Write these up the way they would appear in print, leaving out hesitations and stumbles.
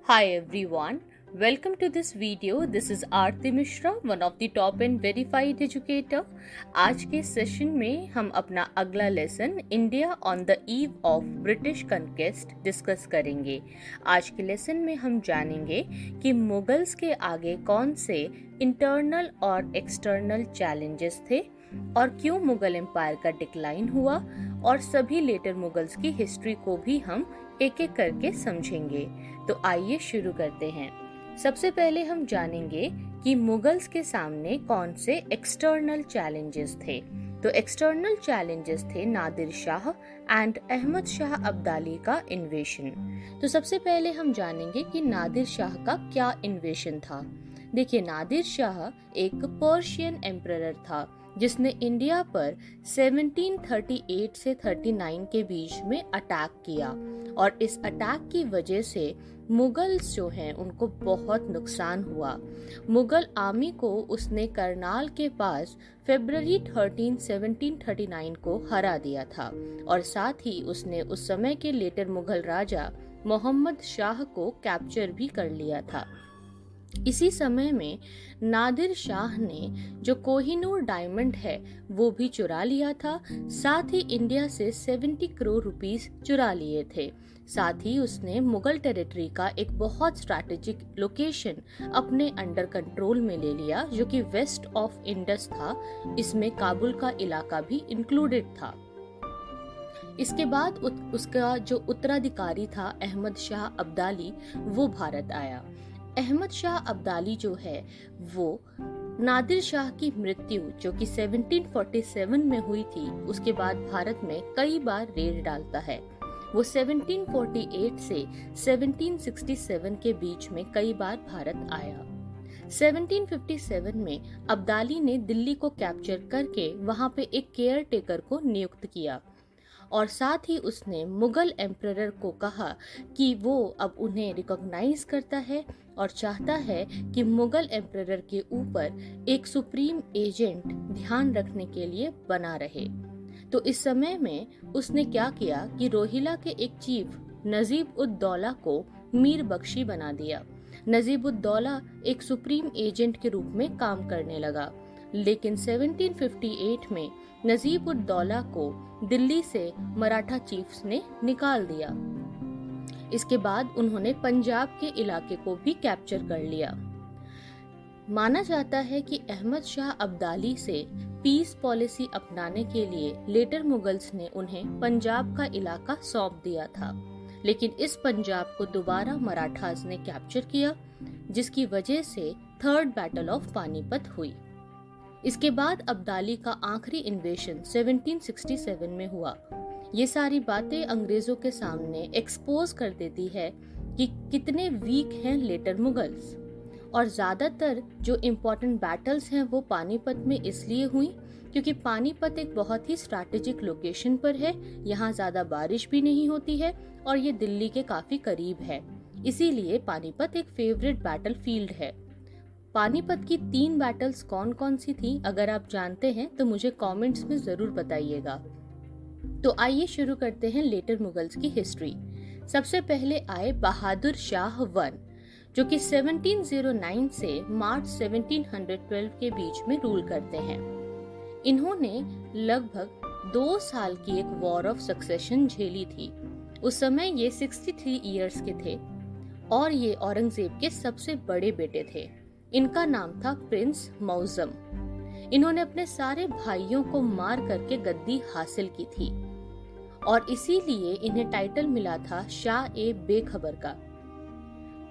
Hi everyone, welcome to this video. This is Aarti Mishra, one of the top and verified educator. आज के session में हम अपना अगला lesson India on the eve of British conquest discuss करेंगे। आज के लेसन में हम जानेंगे कि मुगल्स के आगे कौन से इंटरनल और एक्सटर्नल चैलेंजेस थे और क्यों मुगल एम्पायर का डिक्लाइन हुआ, और सभी लेटर मुगल्स की हिस्ट्री को भी हम एक एक करके समझेंगे। तो आइए शुरू करते हैं। सबसे पहले हम जानेंगे कि मुगल्स के सामने कौन से एक्सटर्नल चैलेंजेस थे। तो एक्सटर्नल चैलेंजेस थे नादिर शाह एंड अहमद शाह अब्दाली का इन्वेशन। तो सबसे पहले हम जानेंगे कि नादिर शाह का क्या इन्वेशन था। देखिए, नादिर शाह एक पर्शियन एम्परर था जिसने इंडिया पर 1738 से 39 के बीच में अटैक किया, और इस अटैक की वजह से मुगल्स जो हैं उनको बहुत नुकसान हुआ। मुगल आर्मी को उसने करनाल के पास फरवरी 13, 1739 को हरा दिया था, और साथ ही उसने उस समय के लेटर मुगल राजा मोहम्मद शाह को कैप्चर भी कर लिया था। इसी समय में नादिर शाह ने जो कोहिनूर डायमंड है वो भी चुरा लिया था। साथ ही इंडिया से 70 करोड़ रुपीस चुरा लिए थे। साथ ही उसने मुगल टेरिटरी का एक बहुत स्ट्रैटेजिक लोकेशन अपने अंडर कंट्रोल में ले लिया, जो कि वेस्ट ऑफ इंडस था। इसमें काबुल का इलाका भी इंक्लूडेड था। इसके बाद उसका जो उत्तराधिकारी था अहमद शाह अब्दाली, वो भारत आया। अहमद शाह अब्दाली जो है वो नादिर शाह की मृत्यु जो कि 1747 में हुई थी, उसके बाद भारत में कई बार रेड डालता है। वो 1748 से 1767 के बीच में कई बार भारत आया। 1757 में अब्दाली ने दिल्ली को कैप्चर करके वहां पे एक केयर टेकर को नियुक्त किया, और साथ ही उसने मुगल एम्परर को कहा कि वो अब उन्हें रिकॉग्नाइज करता है और चाहता है कि मुगल एम्परर के ऊपर एक सुप्रीम एजेंट ध्यान रखने के लिए बना रहे। तो इस समय में उसने क्या किया कि रोहिला के एक चीफ नजीब उद दौला को मीर बख्शी बना दिया। नजीब उद दौला एक सुप्रीम एजेंट के रूप में काम करने लगा, लेकिन 1758 में नजीब उद दौला को दिल्ली से मराठा चीफ्स ने निकाल दिया। इसके बाद उन्होंने पंजाब के इलाके को भी कैप्चर कर लिया। माना जाता है कि अहमद शाह अब्दाली से पीस पॉलिसी अपनाने के लिए लेटर मुगल्स ने उन्हें पंजाब का इलाका सौंप दिया था, लेकिन इस पंजाब को दोबारा मराठास ने कैप्चर किया, जिसकी वजह से थर्ड बैटल ऑफ पानीपत हुई। इसके बाद अब्दाली का आखिरी इन्वेशन 1767 में हुआ। ये सारी बातें अंग्रेजों के सामने एक्सपोज कर देती है कि कितने वीक हैं लेटर मुगल्स। और ज्यादातर जो इम्पोर्टेंट बैटल्स हैं वो पानीपत में इसलिए हुई क्योंकि पानीपत एक बहुत ही स्ट्रैटेजिक लोकेशन पर है। यहाँ ज्यादा बारिश भी नहीं होती है और ये दिल्ली के काफी करीब है, इसीलिए पानीपत एक फेवरेट बैटल फील्ड है। पानीपत की 3 बैटल्स कौन कौन सी थी, अगर आप जानते हैं तो मुझे कमेंट्स में जरूर बताइएगा। तो आइए शुरू करते हैं लेटर मुगल्स की हिस्ट्री। सबसे पहले आए बहादुर शाह 1, जो कि 1709 से मार्च 1712 के बीच में रूल करते हैं। इन्होंने लगभग 2 साल की एक वॉर ऑफ सक्सेशन झेली थी। उस समय ये 63 इयर्स के थे और ये औरंगजेब के सबसे बड़े बेटे थे। इनका नाम था प्रिंस मौजम। इन्होंने अपने सारे भाइयों को मार करके गद्दी हासिल की थी, और इसीलिए इन्हें टाइटल मिला था शाह ए बेखबर का।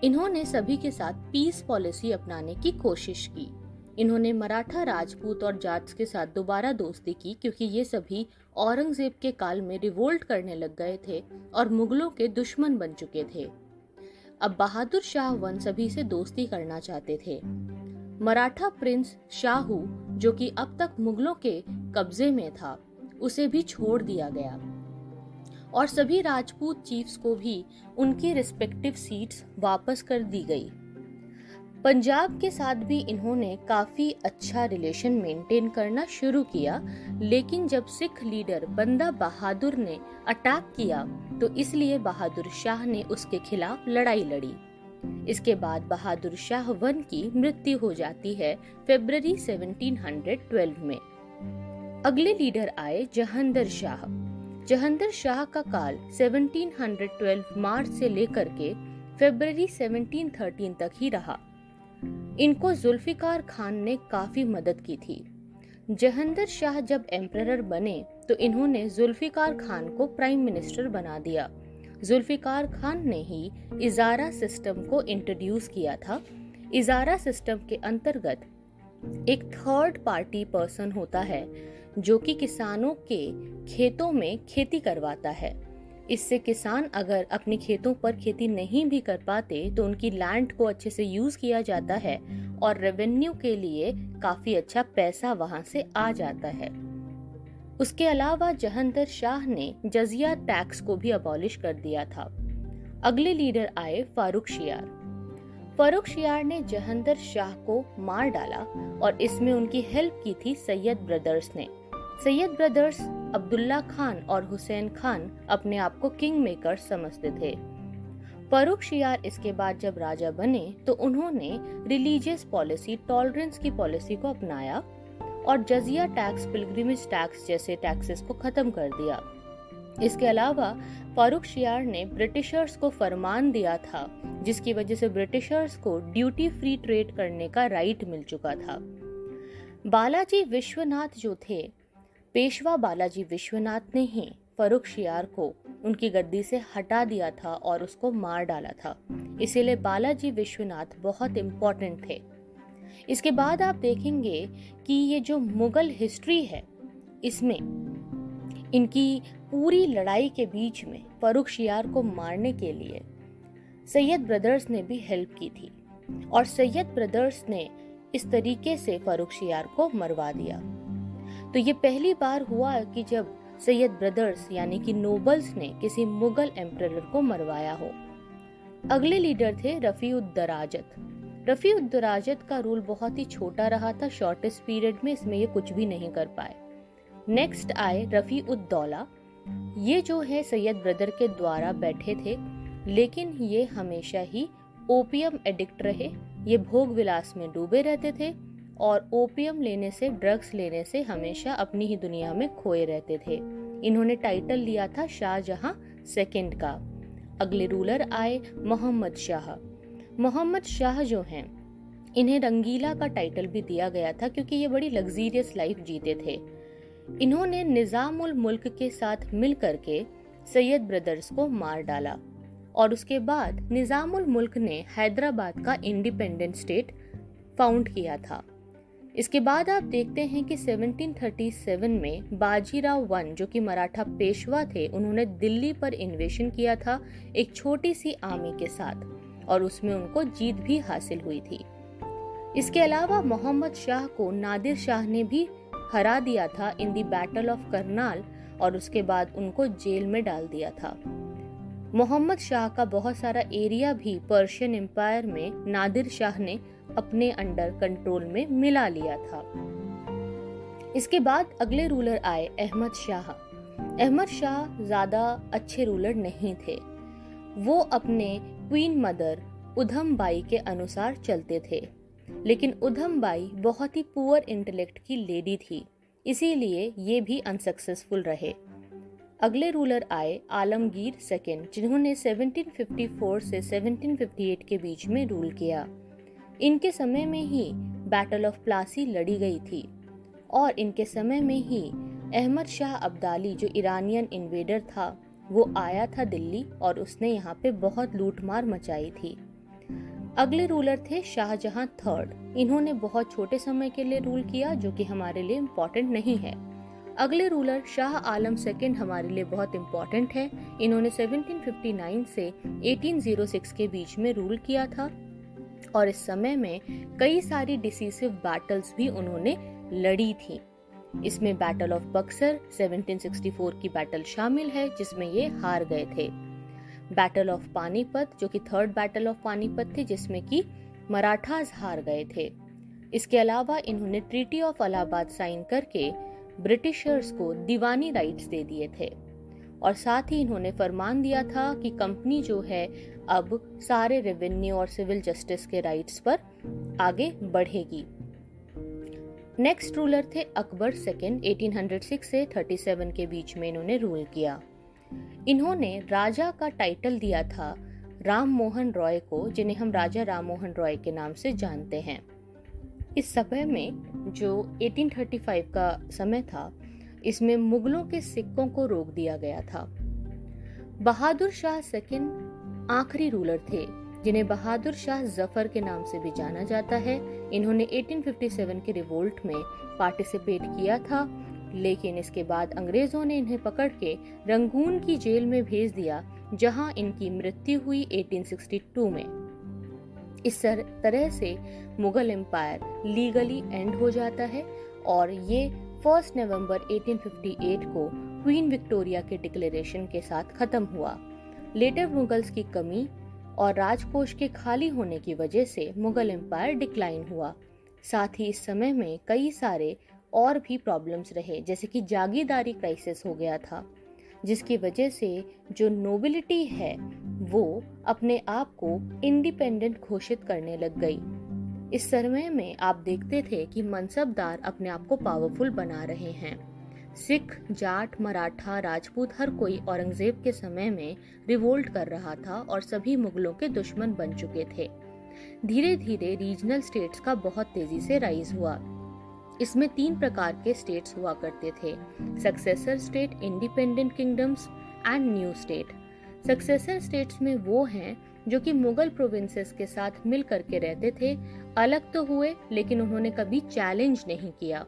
इन्होंने सभी के साथ पीस पॉलिसी अपनाने की कोशिश की। इन्होंने मराठा, राजपूत और जाट्स के साथ दोबारा दोस्ती की, क्योंकि ये सभी औरंगजेब के काल में रिवोल्ट करने लग गए थे और मुगलों के दुश्मन बन चुके थे। अब बहादुर शाह 1 सभी से दोस्ती करना चाहते थे। मराठा प्रिंस शाहू, जो कि अब तक मुगलों के कब्जे में था, उसे भी छोड़ दिया गया, और सभी राजपूत चीफ्स को भी उनकी रिस्पेक्टिव सीट्स वापस कर दी गई। पंजाब के साथ भी इन्होंने काफी अच्छा रिलेशन मेंटेन करना शुरू किया, लेकिन जब सिख लीडर बंदा बहादुर ने अटैक किया तो इसलिए बहादुर शाह ने उसके खिलाफ लड़ाई लड़ी। इसके बाद बहादुर शाह वन की मृत्यु हो जाती है फरवरी 1712 में। अगले लीडर आए जहांगीर शाह। जहांगीर शाह का काल 1712 मार्च से लेकर के फरवरी 1713 तक ही रहा। इनको जुल्फिकार खान ने काफी मदद की थी। जहांगीर शाह जब एम्परर बने तो इन्होंने जुल्फिकार खान को प्राइम मिनिस्टर बना दिया। जुल्फिकार खान ने ही इजारा सिस्टम को इंट्रोड्यूस किया था। इजारा सिस्टम के अंतर्गत एक थर्ड पार्टी पर्सन होता है जो कि किसानों के खेतों में खेती करवाता है। इससे किसान अगर अपने खेतों पर खेती नहीं भी कर पाते तो उनकी लैंड को अच्छे से यूज किया जाता है और रेवेन्यू के लिए काफी अच्छा पैसा वहां से आ जाता है। उसके अलावा जहांगीर शाह ने जजिया टैक्स को भी अबॉलिश कर दिया था। अगले लीडर आए फारूक शियार। फारूक शियार ने जहांगीर शाह को मार डाला और इसमें उनकी हेल्प की थी सैयद ब्रदर्स ने। सैयद ब्रदर्स अब्दुल्ला खान और हुसैन खान अपने आप को किंग मेकर समझते थे। फारूक शियार इसके बाद जब राजा बने तो उन्होंने रिलीजियस पॉलिसी, टॉलरेंस की पॉलिसी को अपनाया और जजिया टैक्स, पिलग्रिमेज टैक्स जैसे टैक्सेस को खत्म कर दिया। इसके अलावा फारूक शियार ने ब्रिटिशर्स को फरमान दिया था जिसकी वजह से ब्रिटिशर्स को ड्यूटी फ्री ट्रेड करने का राइट मिल चुका था। बालाजी विश्वनाथ जो थे, पेशवा बालाजी विश्वनाथ ने ही फारूक शियार को उनकी गद्दी से हटा दिया था और उसको मार डाला था। इसीलिए बालाजी विश्वनाथ बहुत इम्पोर्टेंट थे। इसके बाद आप देखेंगे कि ये जो मुगल हिस्ट्री है इसमें इनकी पूरी लड़ाई के बीच में फारूक शियार को मारने के लिए सैयद ब्रदर्स ने भी हेल्प की थी और सैयद ब्रदर्स ने इस तरीके से फारूक शियार को मरवा दिया। तो ये पहली बार हुआ कि जब सैयद ब्रदर्स यानी कि नोबल्स ने किसी मुगल एम्परर को मरवाया हो। अगले लीडर थे रफी-उद-दराजत। रफी-उद-दराजत का रूल बहुत ही छोटा रहा था, शॉर्टेस्ट पीरियड में, इसमें ये कुछ भी नहीं कर पाए। नेक्स्ट आए रफी-उद-दौला। ये जो है सैयद ब्रदर के द्वारा बैठे थे, लेकिन ये हमेशा ही ओपियम एडिक्ट रहे। ये भोग विलास में डूबे रहते थे और ओपियम लेने से, ड्रग्स लेने से हमेशा अपनी ही दुनिया में खोए रहते थे। इन्होंने टाइटल लिया था शाहजहां सेकंड का। अगले रूलर आए मोहम्मद शाह। मोहम्मद शाह जो हैं, इन्हें रंगीला का टाइटल भी दिया गया था क्योंकि ये बड़ी लग्जीरियस लाइफ जीते थे। इन्होंने निजामुल मुल्क के साथ मिल करके सैयद ब्रदर्स को मार डाला और उसके बाद निजामुल मुल्क ने हैदराबाद का इंडिपेंडेंट स्टेट फाउंड किया था। इसके बाद आप देखते हैं कि 1737 में बाजीराव वन जो कि मराठा पेशवा थे, उन्होंने दिल्ली पर इन्वेशन किया था एक छोटी सी आर्मी के साथ और उसमें उनको जीत भी हासिल हुई थी। इसके अलावा मोहम्मद शाह को नादिर शाह ने भी हरा दिया था इन दी बैटल ऑफ करनाल और उसके बाद उनको जेल में डाल दिया था। मोहम्मद शाह का बहुत सारा एरिया भी पर्शियन एम्पायर में नादिर शाह ने अपने अंडर कंट्रोल में मिला लिया था। इसके बाद अगले रूलर आए अहमद शाह। अहमद शाह ज्यादा अच्छे रूलर नहीं थे। वो अपने क्वीन मदर उधम बाई के अनुसार चलते थे, लेकिन उधम बाई बहुत ही पुअर इंटेलेक्ट की लेडी थी, इसीलिए ये भी अनसक्सेसफुल रहे। अगले रूलर आए आलमगीर सेकंड, जिन्होंने 1754 से 1758 के बीच में रूल किया। इनके समय में ही बैटल ऑफ प्लासी लड़ी गई थी और इनके समय में ही अहमद शाह अब्दाली जो ईरानियन इन्वेडर था वो आया था दिल्ली और उसने यहाँ पे बहुत लूटमार मचाई थी। अगले रूलर थे शाहजहां थर्ड। इन्होंने बहुत छोटे समय के लिए रूल किया जो कि हमारे लिए इम्पोर्टेंट नहीं है। अगले रूलर शाह आलम सेकंड हमारे लिए बहुत इम्पोर्टेंट है। इन्होंने 1759 से 1806 के बीच में रूल किया था और इस समय में कई सारी डिसीसिव बैटल्स भी उन्होंने लड़ी थी। इसमें बैटल ऑफ बक्सर 1764 की बैटल शामिल है जिसमें ये हार गए थे। बैटल ऑफ पानीपत जो कि थर्ड बैटल ऑफ पानीपत थी जिसमें कि मराठास हार गए थे। इसके अलावा इन्होंने ट्रीटी ऑफ इलाहाबाद साइन करके ब्रिटिशर्स को दीवानी राइट्स दे दिए थे और साथ ही इन्होंने फरमान दिया था कि कंपनी जो है अब सारे रेवेन्यू और सिविल जस्टिस के राइट्स पर आगे बढ़ेगी। नेक्स्ट रूलर थे अकबर सेकंड। 1806 से 37 के बीच में इन्होंने रूल किया। इन्होंने राजा का टाइटल दिया था राम मोहन रॉय को, जिन्हें हम राजा राम मोहन रॉय के नाम से जानते हैं। इस समय में जो 1835 का समय था, इसमें मुगलों के सिक्कों को रोक दिया गया था। बहादुर शाह सेकंड आखिरी रूलर थे, जिन्हें बहादुर शाह जफर के नाम से भी जाना जाता है। इन्होंने 1857 के रिवोल्ट में पार्टिसिपेट किया था, लेकिन इसके बाद अंग्रेजों ने इन्हें पकड़ के रंगून की जेल में भेज दिया, जहां इनकी मृत्यु हुई 1862 में। इस तरह से मुगल एम्पायर लीगली एंड हो जाता है और ये 1 नवंबर 1858 को क्वीन विक्टोरिया के डिक्लेरेशन के साथ खत्म हुआ। लेटर मुगल्स की कमी और राजकोष के खाली होने की वजह से मुगल एम्पायर डिक्लाइन हुआ। साथ ही इस समय में कई सारे और भी प्रॉब्लम्स रहे, जैसे कि जागीरदारी क्राइसिस हो गया था, जिसकी वजह से जो नोबिलिटी है वो अपने आप को इंडिपेंडेंट घोषित करने लग गई। इस समय में आप देखते थे कि मनसबदार अपने आप को पावरफुल बना रहे हैं। सिख, जाट, मराठा, राजपूत हर कोई औरंगजेब के समय में रिवोल्ट कर रहा था और सभी मुगलों के दुश्मन बन चुके थे। धीरे धीरे रीजनल स्टेट्स का बहुत तेजी से राइज हुआ। इसमें 3 प्रकार के स्टेट्स हुआ करते थे: successor state, independent kingdoms and new state. Successor states में वो हैं जो कि मुगल प्रोविंसेस के साथ मिल करके रहते थे, अलग तो हुए लेकिन उन्होंने कभी चैलेंज नहीं किया।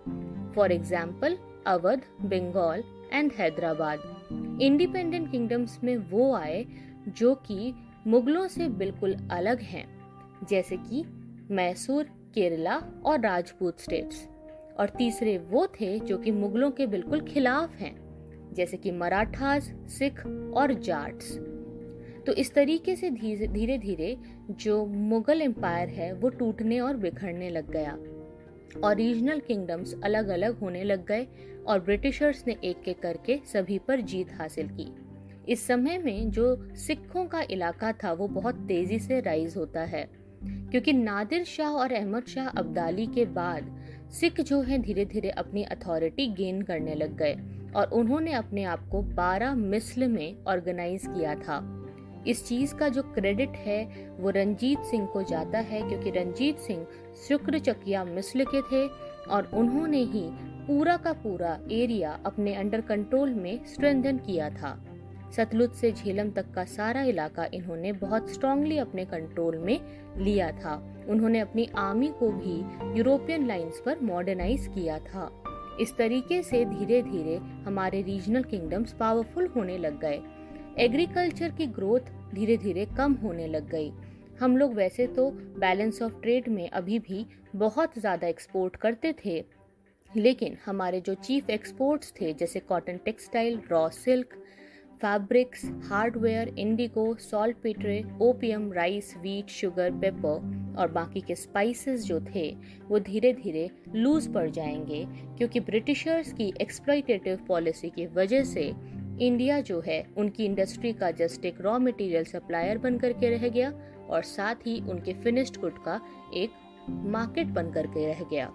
For example Awadh, Bengal and Hyderabad. Independent kingdoms में वो आए जो कि मुगलों से बिल्कुल अलग हैं, जैसे कि मैसूर, केरला और राजपूत स्टेट्स। और तीसरे वो थे जो कि मुगलों के बिल्कुल खिलाफ हैं, जैसे कि मराठास, सिख और जाट्स। तो इस तरीके से धीरे धीरे जो मुगल एम्पायर है वो टूटने और बिखरने लग गया और रीजनल किंगडम्स अलग अलग होने लग गए और ब्रिटिशर्स ने एक एक करके सभी पर जीत हासिल की। इस समय में जो सिखों का इलाका था वो बहुत तेजी से राइज होता है, क्योंकि नादिर शाह और अहमद शाह अब्दाली के बाद सिख जो हैं धीरे धीरे अपनी अथॉरिटी गेन करने लग गए और उन्होंने अपने आप को 12 मिस्ल में ऑर्गेनाइज किया था। इस चीज का जो क्रेडिट है वो रंजीत सिंह को जाता है, क्योंकि रंजीत सिंह शुक्र चकिया मिस्ल के थे और उन्होंने ही पूरा का पूरा एरिया अपने अंडर कंट्रोल में स्ट्रेंथन किया था। सतलुज से झेलम तक का सारा इलाका इन्होंने बहुत स्ट्रांगली अपने कंट्रोल में लिया था। उन्होंने अपनी आर्मी को भी यूरोपियन लाइंस पर मॉडर्नाइज किया था। इस तरीके से धीरे धीरे हमारे रीजनल किंगडम्स पावरफुल होने लग गए। एग्रीकल्चर की ग्रोथ धीरे धीरे कम होने लग गई। हम लोग वैसे तो बैलेंस ऑफ ट्रेड में अभी भी बहुत ज़्यादा एक्सपोर्ट करते थे, लेकिन हमारे जो चीफ एक्सपोर्ट्स थे जैसे cotton textile, raw silk, fabrics, hardware, Indigo, salt Petre, opium, rice, wheat, sugar, paper और बाकी के स्पाइसेस जो थे वो धीरे धीरे लूज पड़ जाएंगे, क्योंकि ब्रिटिशर्स की एक्सप्लॉयटेटिव पॉलिसी की वजह से इंडिया जो है उनकी इंडस्ट्री का जस्ट एक रॉ मटेरियल सप्लायर बन करके रह गया और साथ ही उनके फिनिश्ड गुड का एक मार्केट बन करके रह गया।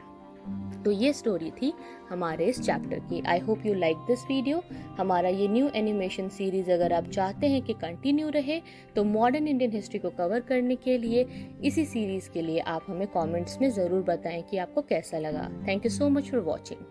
तो ये स्टोरी थी हमारे इस चैप्टर की। I hope you like this video. हमारा ये न्यू एनिमेशन सीरीज अगर आप चाहते हैं कि कंटिन्यू रहे तो मॉडर्न इंडियन हिस्ट्री को कवर करने के लिए इसी सीरीज के लिए आप हमें कमेंट्स में ज़रूर बताएं कि आपको कैसा लगा। Thank you so much for watching.